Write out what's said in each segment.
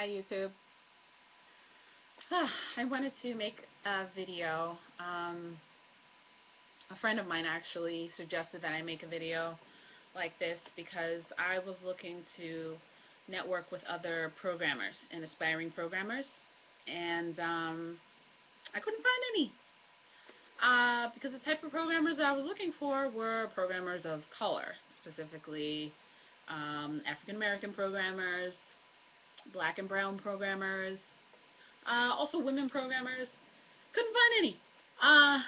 Hi YouTube. I wanted to make a video. A friend of mine actually suggested that I make a video like this because I was looking to network with other programmers and aspiring programmers, and I couldn't find any. Because the type of programmers that I was looking for were programmers of color, specifically African American programmers, black and brown programmers, also women programmers. Couldn't find any. Uh,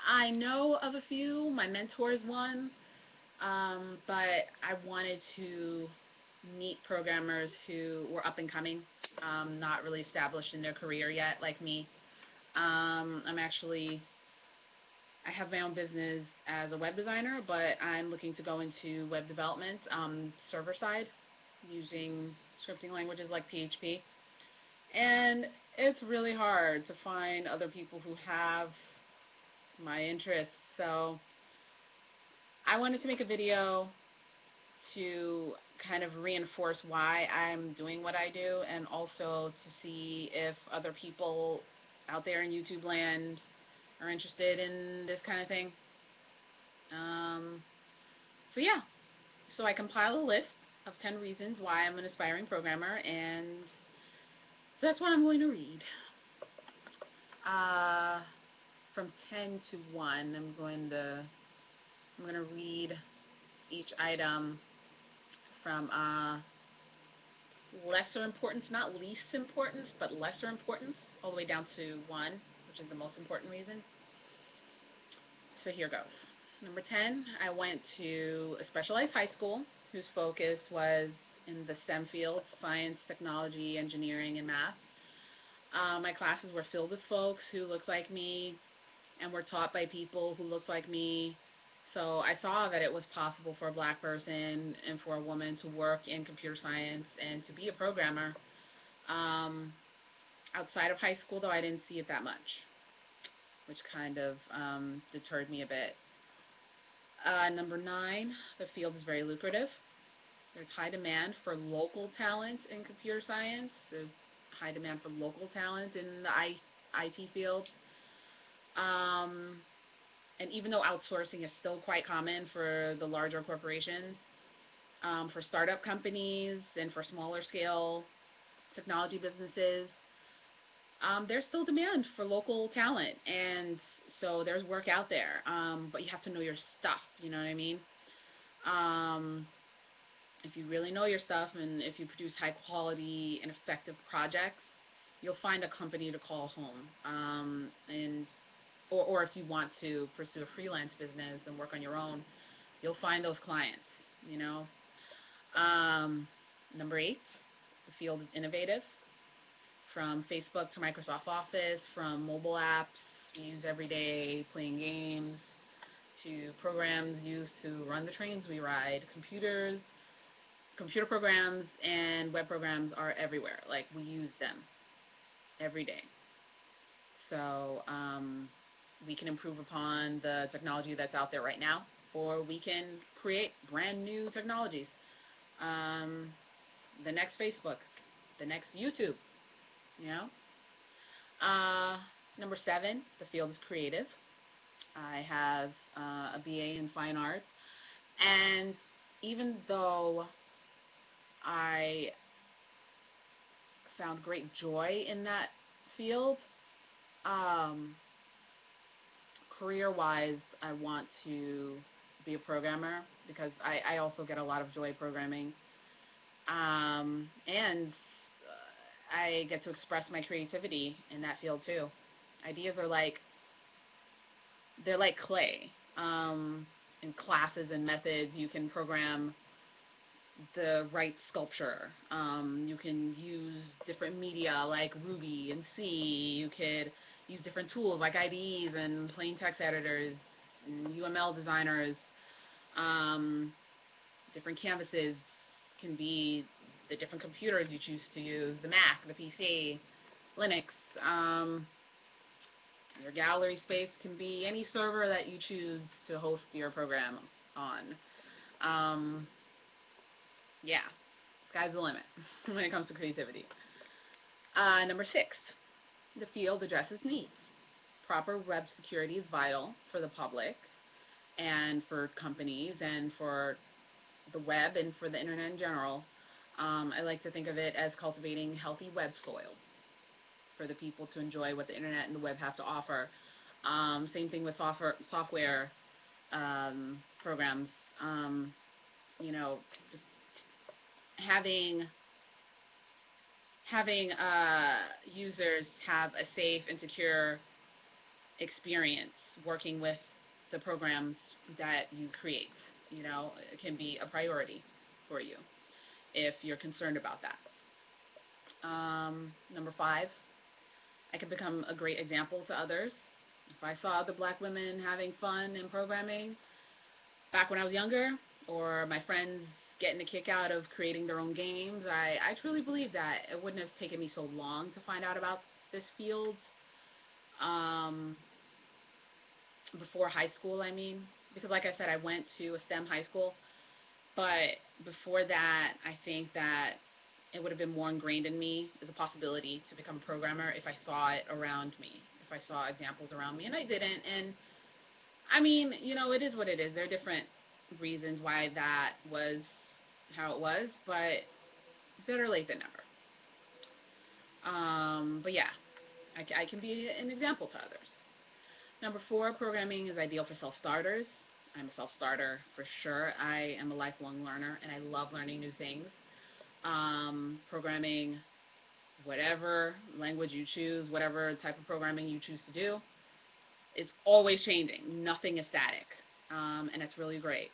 I know of a few. My mentor is one, but I wanted to meet programmers who were up and coming, not really established in their career yet, like me. I'm actually I have my own business as a web designer, but I'm looking to go into web development, server side, using scripting languages like PHP. And it's really hard to find other people who have my interests. So I wanted to make a video to kind of reinforce why I'm doing what I do, and also to see if other people out there in YouTube land are interested in this kind of thing. Um, so yeah, so I compiled a list of 10 reasons why I'm an aspiring programmer, and so that's what I'm going to read. Uh, from 10 to 1, I'm going to read each item from lesser importance, not least importance, but lesser importance, all the way down to 1, which is the most important reason. So here goes. Number 10, I went to a specialized high school whose focus was in the STEM fields: science, technology, engineering, and math. My classes were filled with folks who looked like me and were taught by people who looked like me. So I saw that it was possible for a black person and for a woman to work in computer science and to be a programmer. Um, Outside of high school, though, I didn't see it that much, which kind of deterred me a bit. Number 9, the field is very lucrative. There's high demand for local talent in computer science. There's high demand for local talent in the IT field. Um, and even though outsourcing is still quite common for the larger corporations, for startup companies and for smaller scale technology businesses, there's still demand for local talent, and so there's work out there. But you have to know your stuff. You know what I mean? Um, if you really know your stuff, and if you produce high quality and effective projects, you'll find a company to call home. And or if you want to pursue a freelance business and work on your own, you'll find those clients. You know. Um, Number 8, the field is innovative. From Facebook to Microsoft Office, from mobile apps we use every day, playing games, to programs used to run the trains we ride. Computer programs and web programs are everywhere. Like, we use them every day. So we can improve upon the technology that's out there right now, or we can create brand new technologies. Um, the next Facebook, the next YouTube, you know? Uh, Number 7, the field is creative. I have a BA in fine arts, and even though I found great joy in that field, um, career-wise, I want to be a programmer because I also get a lot of joy programming, and I get to express my creativity in that field too. Ideas are like they're like clay. In classes and methods, you can program the right sculpture. You can use different media like Ruby and C. You could use different tools like IDEs and plain text editors and UML designers. Um, Different canvases can be the different computers you choose to use: the Mac, the PC, Linux. Um, your gallery space can be any server that you choose to host your program on. Um, yeah, sky's the limit when it comes to creativity. Number 6, the field addresses needs. Proper web security is vital for the public and for companies and for the web and for the internet in general. I like to think of it as cultivating healthy web soil for the people to enjoy what the internet and the web have to offer. Same thing with software programs. You know, just having users have a safe and secure experience working with the programs that you create. It can be a priority for you if you're concerned about that. Number 5, I can become a great example to others. If I saw other black women having fun in programming back when I was younger, or my friends getting a kick out of creating their own games, I truly believe that it wouldn't have taken me so long to find out about this field. Um, Before high school, I mean, because like I said, I went to a STEM high school, but before that, I think that it would have been more ingrained in me as a possibility to become a programmer if I saw it around me, if I saw examples around me, and I didn't. And I mean, it is what it is. There are different reasons why that was how it was, but better late than never. But yeah, I can be an example to others. Number 4, programming is ideal for self-starters. I'm a self-starter for sure. I am a lifelong learner, and I love learning new things. Programming, whatever language you choose, whatever type of programming you choose to do, it's always changing. Nothing is static, and it's really great.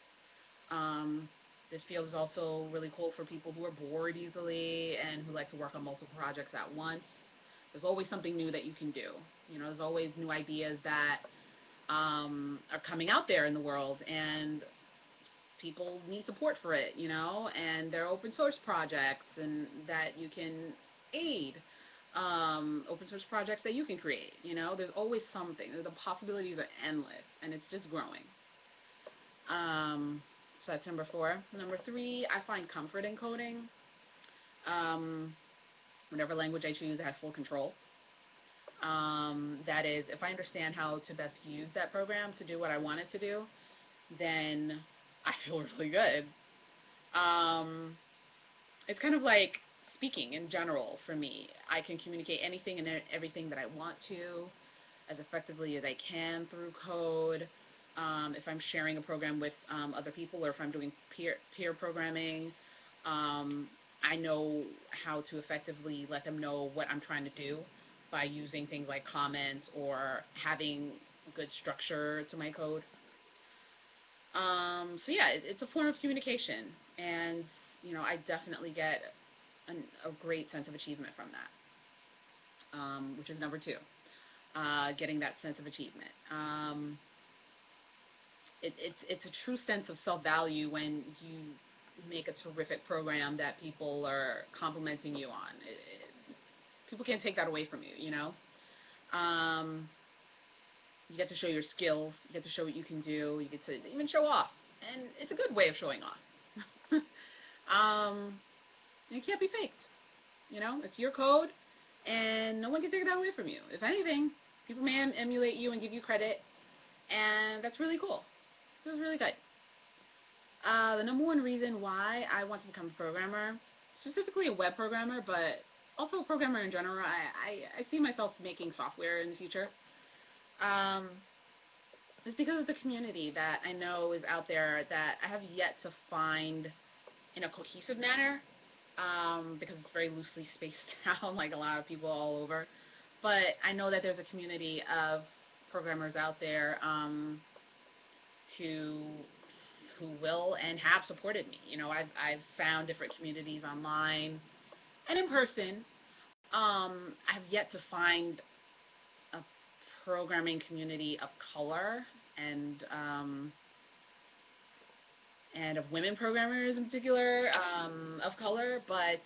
Um, this field is also really cool for people who are bored easily and who like to work on multiple projects at once. There's always something new that you can do. There's always new ideas that are coming out there in the world, and people need support for it, and there are open source projects and that you can aid, open source projects that you can create, there's always something. The possibilities are endless, and it's just growing. So that's number 4. Number 3, I find comfort in coding. Um, Whatever language I choose, I have full control. That is, if I understand how to best use that program to do what I want it to do, then I feel really good. Um, it's kind of like speaking in general for me. I can communicate anything and everything that I want to as effectively as I can through code. If I'm sharing a program with other people, or if I'm doing peer programming, I know how to effectively let them know what I'm trying to do by using things like comments or having good structure to my code. So yeah, it's a form of communication, and I definitely get a great sense of achievement from that, which is number 2, getting that sense of achievement. It's a true sense of self-value when you make a terrific program that people are complimenting you on. People can't take that away from you. Um, you get to show your skills. You get to show what you can do. You get to even show off, and it's a good way of showing off. um, it can't be faked. It's your code, and no one can take that away from you. If anything, people may emulate you and give you credit, and that's really cool. Feels really good. The number 1 reason why I want to become a programmer, specifically a web programmer, but also a programmer in general, I see myself making software in the future, um, is because of the community that I know is out there that I have yet to find in a cohesive manner, because it's very loosely spaced out, like a lot of people all over. But I know that there's a community of programmers out there, who will and have supported me. I've found different communities online and in person. I have yet to find a programming community of color and of women programmers in particular, of color. But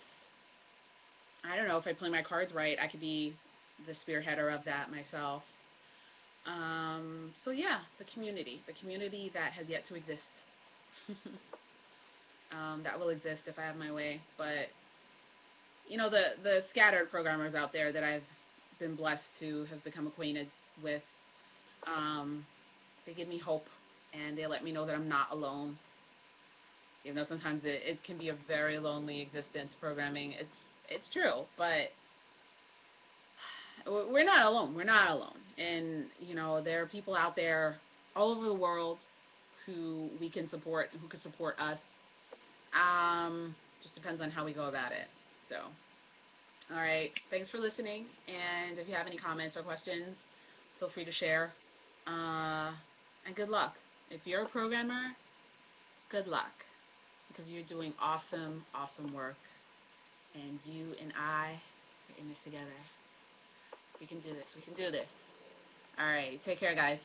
I don't know, if I play my cards right, I could be the spearheader of that myself. So yeah, the community that has yet to exist. That will exist if I have my way. But the scattered programmers out there that I've been blessed to have become acquainted with. Um, they give me hope, and they let me know that I'm not alone. Even though sometimes it can be a very lonely existence programming. It's true, but we're not alone. We're not alone. And there are people out there all over the world who we can support, who can support us. Just depends on how we go about it. So, all right. Thanks for listening. And if you have any comments or questions, feel free to share. And good luck. If you're a programmer, good luck because you're doing awesome, awesome work. And you and I are in this together. We can do this. We can do this. All right. Take care, guys.